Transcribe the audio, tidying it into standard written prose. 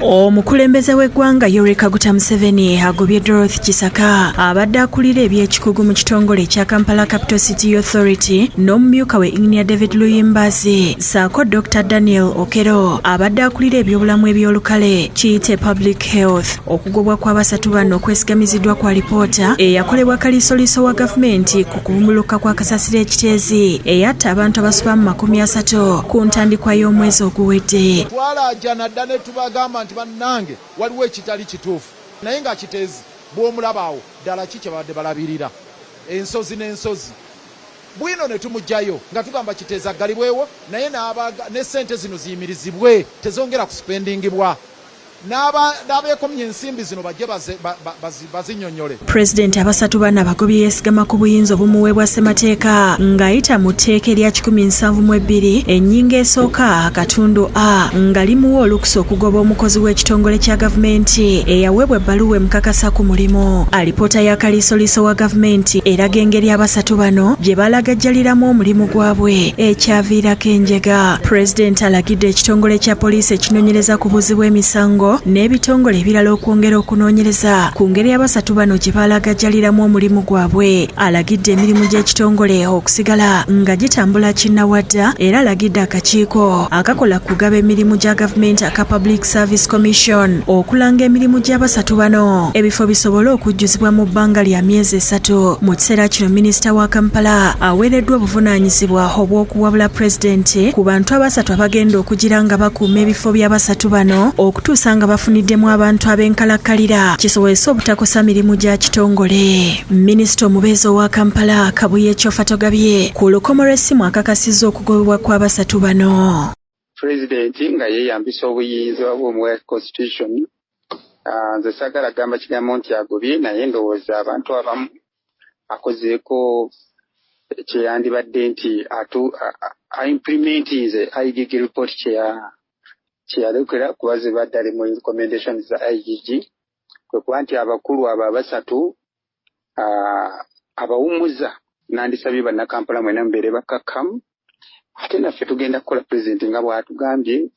Omukulembeze w'eggwanga Yoweri Kaguta Museveni agobye Dorothy Kisaka abadde akulira eby'ekikugu mu kitongole ekya Kampala Capital City Authority n'omumyuka we Engineer David Luyimbazi saako Dr. Daniel Okero abadde akulira ebyobulamu ebyolukale kiyite Public Health. Okugobwa kw'abasatu bano okwesigamiziddwa kwa lipoota eyakolebwa kaliisoliiso wa gavumenti ku kubumbuluka kwa kasasiro ekiteezi eyatta abantu abasoba mu 30 ku ntandikwa y'omwezi oguwedde. Twalajja nadda ne tubagamba nti bannange waliwo ekitali kituufu naye nga kiteezi bw'omulabaawo ddala ki kye badde balabirira ensozi n'ensozi bwino ne tumugjayo nga tugamba kiteezi aggalibwewo naye ne ssente zino ziyimirizibwe tezongera kusipendingibwa n'abeekomye ensimbi zino bajje bazinnyonnyole. Pulezidenti abasatu bano abagobye yeesigama ku buyinza obumuweebwa ssemateeka ng'ayita mu tteeka erya 172 ennyingo esooka akatundu A nga limuwa olukusa okugoba omukozi w'ekitongole kya gavumenti eyaweebwa ebbaluwa emukakasa ku mulimu. Alipoota ya kaliisoliiso wa gavumenti eraga engeri abasatu bano gye balagajjaliramu omulimu gwabwe ekyaviirako enjega. Pulezidenti alagidde ekitongole kya poliisi ekinoonyereza ku buzzi bw'emisango n'ebitongole ebirala okwongera okunoonyereza ku ngeri abasatu bano gye balagajjaliramu omulimu gwabwe. Alagidde emirimu gy'ekitongole okusigala nga gitambula kinnawadda era alagidde akakiiko akakola kugaba emirimu gya gavumenti aka Public Service Commission okulanga emirimu gy'abasatu bano ebifo bisobole okujjuzibwa mu bbanga lya myezi 3. Mu kiseera kino minisita wa Kampala aweereddwa obuvunaanyizibwa obw'okuwabula pulezidenti ku bantu abasatu abagenda okugira nga bakuuma ebifo by'abasatu bano okutuusa nga bafuniddemu abantu ab'enkalakkalira kisobozese obutakosa mirimu gya kitongole. Minisita omubeezi owa Kampala Kabuye Kyofa Togabye ku lukomo lw'essimu akakasizza okugobebwa kw'abasatu bano. Pulezidenti nga yeeyambisa obuyinza bw'omuwa constitution nze saagala gamba kigambo nti agobye naye ndowooza abantu abamu akozeeko kyeyandibadde nti implementinze IGG report kyeyalekera kuba ze baddale mu recommendations za IGG kwe kuba nti abakulu abo abasatu abawummuza nandisabye bannakampala mwena mubeere bakkakkamu ate naffe tugenda kukola pulezidenti nga bw'atugambye